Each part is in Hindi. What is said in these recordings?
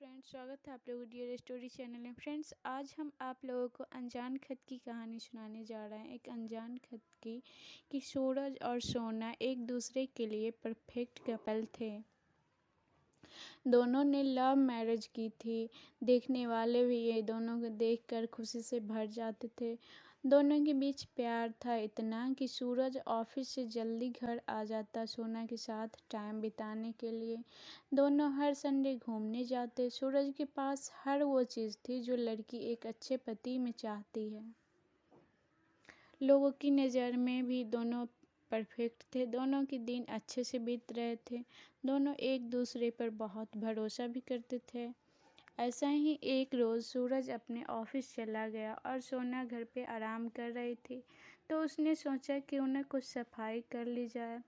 फ्रेंड्स, स्वागत है आप लोगों डियर स्टोरी चैनल में। फ्रेंड्स, आज हम आप लोगों को अनजान खत की कहानी सुनाने जा रहे हैं। एक अनजान खत की कि सूरज और सोना एक दूसरे के लिए परफेक्ट कपल थे। दोनों ने लव मैरिज की थी। देखने वाले भी ये दोनों को देखकर खुशी से भर जाते थे। दोनों के बीच प्यार था इतना कि सूरज ऑफिस से जल्दी घर आ जाता सोना के साथ टाइम बिताने के लिए। दोनों हर संडे घूमने जाते। सूरज के पास हर वो चीज़ थी जो लड़की एक अच्छे पति में चाहती है। लोगों की नज़र में भी दोनों परफेक्ट थे। दोनों के दिन अच्छे से बीत रहे थे। दोनों एक दूसरे पर बहुत भरोसा भी करते थे। ऐसा ही एक रोज़ सूरज अपने ऑफिस चला गया और सोना घर पे आराम कर रही थी। तो उसने सोचा कि उन्हें कुछ सफाई कर ली जाए।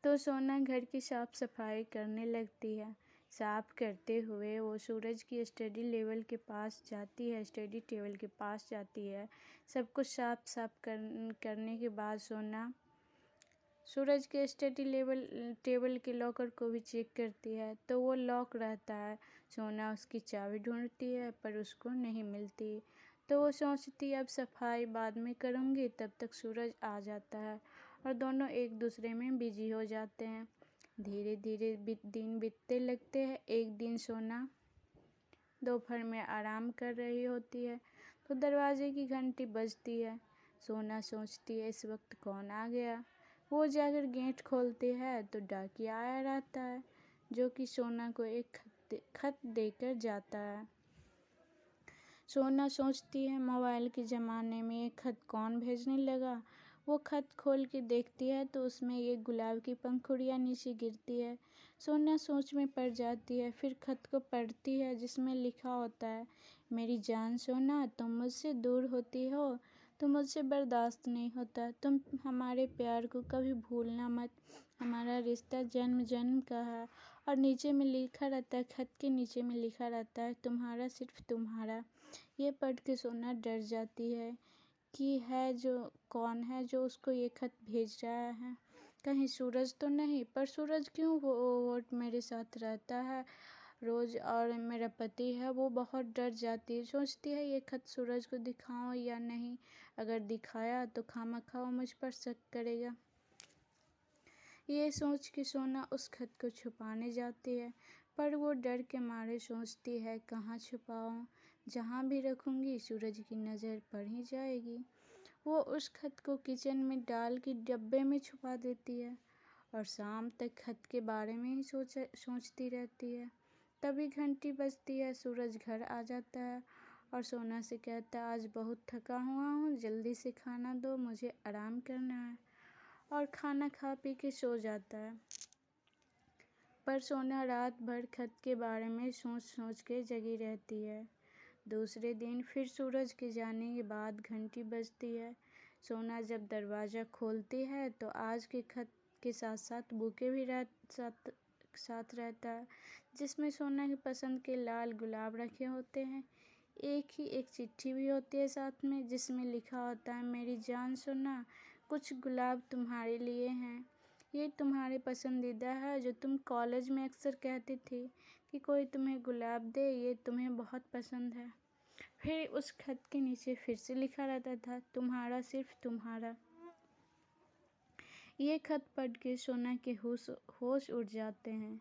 तो सोना घर की साफ सफाई करने लगती है। साफ करते हुए वो सूरज की स्टडी टेबल के पास जाती है। सब कुछ साफ करने के बाद सोना सूरज के स्टडी टेबल के लॉकर को भी चेक करती है, तो वो लॉक रहता है। सोना उसकी चाबी ढूंढती है पर उसको नहीं मिलती। तो वो सोचती अब सफाई बाद में करूँगी। तब तक सूरज आ जाता है और दोनों एक दूसरे में बिजी हो जाते हैं। धीरे धीरे दिन बीतते लगते हैं। एक दिन सोना दोपहर में आराम कर रही होती है तो दरवाजे की घंटी बजती है। सोना सोचती है इस वक्त कौन आ गया। वो जाकर गेट खोलती है तो डाकिया आया रहता है, जो कि सोना को एक खत देकर जाता है। सोना सोचती है मोबाइल के ज़माने में ये खत कौन भेजने लगा। वो खत खोल के देखती है तो उसमें एक गुलाब की पंखुड़ियाँ नीचे गिरती है। सोना सोच में पड़ जाती है। फिर खत को पढ़ती है जिसमें लिखा होता है, मेरी जान सोना, तुम मुझसे दूर होती हो तो मुझसे बर्दाश्त नहीं होता। तुम हमारे प्यार को कभी भूलना मत। हमारा रिश्ता जन्म जन्म का है। और नीचे में लिखा रहता है, खत के नीचे में लिखा रहता है, तुम्हारा सिर्फ तुम्हारा। ये पढ़ के सोना डर जाती है कि कौन है जो उसको ये खत भेज रहा है। कहीं सूरज तो नहीं। पर सूरज क्यों वो मेरे साथ रहता है रोज़ और मेरा पति है। वो बहुत डर जाती है। सोचती है ये खत सूरज को दिखाऊं या नहीं। अगर दिखाया तो खामखा वो मुझ पर शक करेगा। ये सोच के सोना उस खत को छुपाने जाती है, पर वो डर के मारे सोचती है कहाँ छुपाऊं। जहाँ भी रखूंगी सूरज की नज़र पड़ ही जाएगी। वो उस खत को किचन में डाल के डब्बे में छुपा देती है और शाम तक खत के बारे में ही सोचती रहती है। तभी घंटी बजती है। सूरज घर आ जाता है और सोना से कहता है, आज बहुत थका हुआ हूँ, जल्दी से खाना दो, मुझे आराम करना है। और खाना खा पी के सो जाता है। पर सोना रात भर खत के बारे में सोच सोच के जगी रहती है। दूसरे दिन फिर सूरज के जाने के बाद घंटी बजती है। सोना जब दरवाज़ा खोलती है तो आज के खत के साथ साथ बुके भी साथ रहता है, जिसमें सोना की पसंद के लाल गुलाब रखे होते हैं। एक चिट्ठी भी होती है साथ में, जिसमें लिखा होता है, मेरी जान सोना, कुछ गुलाब तुम्हारे लिए हैं। ये तुम्हारे पसंदीदा है, जो तुम कॉलेज में अक्सर कहती थी कि कोई तुम्हें गुलाब दे, ये तुम्हें बहुत पसंद है। फिर उस खत के नीचे फिर से लिखा रहता था, तुम्हारा सिर्फ तुम्हारा। ये खत पढ़ के सोना के होश उड़ जाते हैं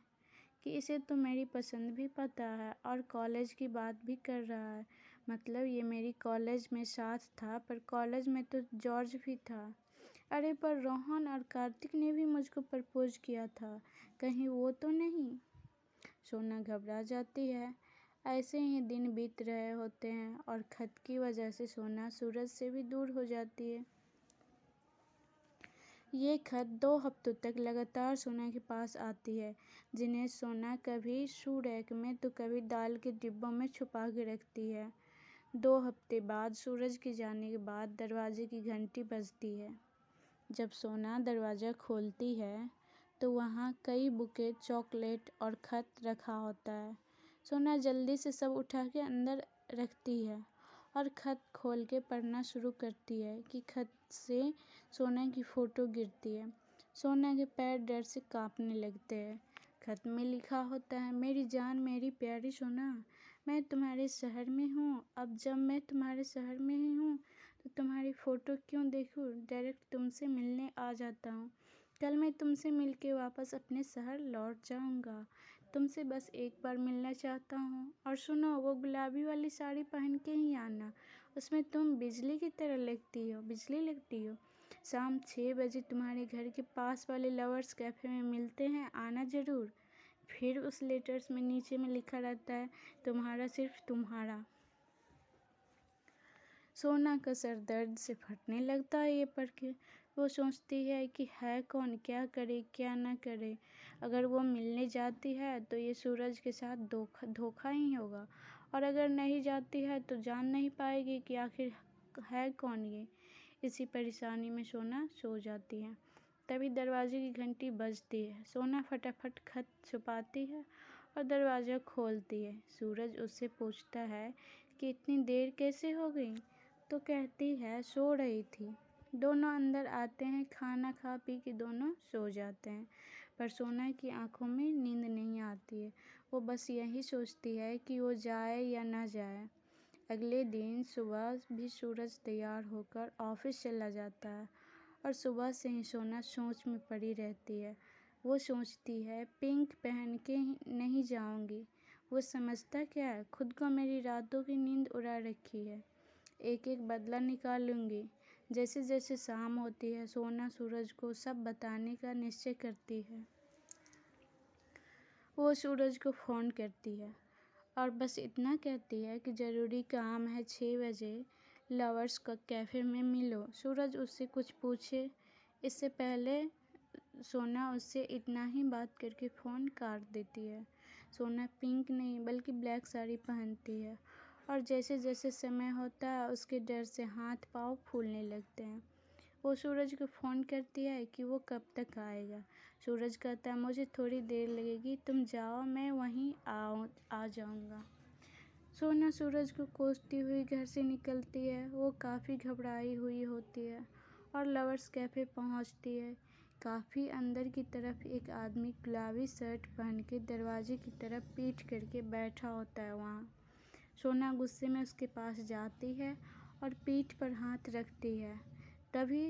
कि इसे तो मेरी पसंद भी पता है और कॉलेज की बात भी कर रहा है। मतलब ये मेरी कॉलेज में साथ था, पर कॉलेज में तो जॉर्ज भी था। अरे पर रोहन और कार्तिक ने भी मुझको प्रपोज किया था, कहीं वो तो नहीं। सोना घबरा जाती है। ऐसे ही दिन बीत रहे होते हैं और खत की वजह से सोना सूरज से भी दूर हो जाती है। ये खत 2 हफ्तों तक लगातार सोना के पास आती है, जिन्हें सोना कभी शू रैक में तो कभी दाल के डिब्बों में छुपा के रखती है। 2 हफ्ते बाद सूरज के जाने के बाद दरवाजे की घंटी बजती है। जब सोना दरवाज़ा खोलती है तो वहाँ कई बुके, चॉकलेट और खत रखा होता है। सोना जल्दी से सब उठा के अंदर रखती है और खत खोल के पढ़ना शुरू करती है कि खत से सोना की फ़ोटो गिरती है। सोना के पैर डर से कांपने लगते हैं। खत में लिखा होता है, मेरी जान मेरी प्यारी सोना, मैं तुम्हारे शहर में हूँ। अब जब मैं तुम्हारे शहर में ही हूँ तो तुम्हारी फ़ोटो क्यों देखूँ, डायरेक्ट तुमसे मिलने आ जाता हूँ। कल मैं तुमसे मिलके वापस अपने शहर लौट जाऊँगा। तुमसे बस एक बार मिलना चाहता हूँ। और सुनो, वो गुलाबी वाली साड़ी पहन के ही आना, उसमें तुम बिजली की तरह बिजली लगती हो। शाम 6 बजे तुम्हारे घर के पास वाले लवर्स कैफ़े में मिलते हैं, आना ज़रूर। फिर उस लेटर्स में नीचे में लिखा रहता है, तुम्हारा सिर्फ तुम्हारा। सोना का सर दर्द से फटने लगता है ये पढ़ के। वो सोचती है कि है कौन, क्या करे क्या ना करे। अगर वो मिलने जाती है तो ये सूरज के साथ धोखा ही होगा, और अगर नहीं जाती है तो जान नहीं पाएगी कि आखिर है कौन ये। इसी परेशानी में सोना सो जाती है। तभी दरवाजे की घंटी बजती है। सोना फटाफट खत छुपाती है और दरवाज़ा खोलती है। सूरज उससे पूछता है कि इतनी देर कैसे हो गई, तो कहती है सो रही थी। दोनों अंदर आते हैं, खाना खा पी के दोनों सो जाते हैं। पर सोना की आंखों में नींद नहीं आती है। वो बस यही सोचती है कि वो जाए या ना जाए। अगले दिन सुबह भी सूरज तैयार होकर ऑफिस चला जाता है और सुबह से ही सोना सोच में पड़ी रहती है। वो सोचती है पिंक पहन के नहीं जाऊंगी। वो समझता क्या है, खुद को मेरी रातों की नींद उड़ा रखी है। एक एक बदला निकाल लूँगी। जैसे जैसे शाम होती है सोना सूरज को सब बताने का निश्चय करती है। वो सूरज को फ़ोन करती है और बस इतना कहती है कि ज़रूरी काम है, 6 बजे लवर्स का कैफ़े में मिलो। सूरज उससे कुछ पूछे इससे पहले सोना उससे इतना ही बात करके फ़ोन काट देती है। सोना पिंक नहीं बल्कि ब्लैक साड़ी पहनती है और जैसे जैसे समय होता है उसके डर से हाथ पाँव फूलने लगते हैं। वो सूरज को फ़ोन करती है कि वो कब तक आएगा। सूरज कहता है मुझे थोड़ी देर लगेगी, तुम जाओ मैं वहीं आ जाऊँगा। सोना सूरज को कोसती हुई घर से निकलती है। वो काफ़ी घबराई हुई होती है और लवर्स कैफ़े पहुंचती है। काफ़ी अंदर की तरफ एक आदमी गुलाबी शर्ट पहन के दरवाजे की तरफ पीठ करके बैठा होता है वहाँ। सोना गुस्से में उसके पास जाती है और पीठ पर हाथ रखती है। तभी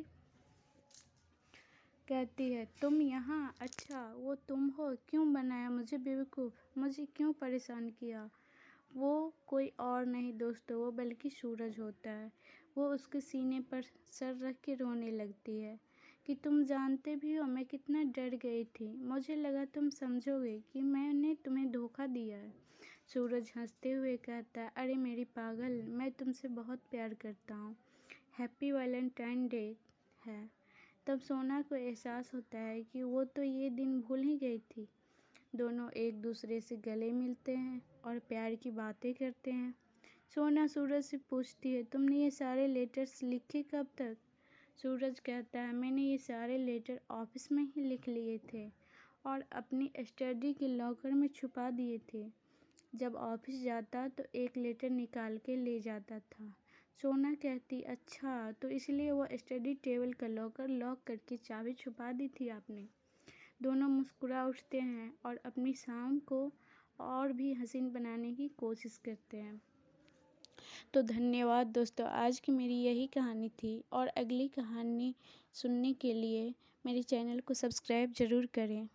कहती है तुम यहाँ, अच्छा वो तुम हो, क्यों बनाया मुझे बेवकूफ़, मुझे क्यों परेशान किया। वो कोई और नहीं दोस्तों, वो बल्कि सूरज होता है। वो उसके सीने पर सर रख के रोने लगती है कि तुम जानते भी हो मैं कितना डर गई थी, मुझे लगा तुम समझोगे कि मैंने तुम्हें धोखा दिया है। सूरज हंसते हुए कहता है अरे मेरी पागल, मैं तुमसे बहुत प्यार करता हूँ, हैप्पी वैलेंटाइन डे है। तब सोना को एहसास होता है कि वो तो ये दिन भूल ही गई थी। दोनों एक दूसरे से गले मिलते हैं और प्यार की बातें करते हैं। सोना सूरज से पूछती है तुमने ये सारे लेटर्स लिखे कब तक। सूरज कहता है मैंने ये सारे लेटर ऑफिस में ही लिख लिए थे और अपनी स्टडी के लॉकर में छुपा दिए थे। जब ऑफिस जाता तो एक लेटर निकाल के ले जाता था। सोना कहती अच्छा, तो इसलिए वो स्टडी टेबल का लॉकर लॉक करके चाबी छुपा दी थी आपने। दोनों मुस्कुरा उठते हैं और अपनी शाम को और भी हसीन बनाने की कोशिश करते हैं। तो धन्यवाद दोस्तों, आज की मेरी यही कहानी थी और अगली कहानी सुनने के लिए मेरे चैनल को सब्सक्राइब ज़रूर करें।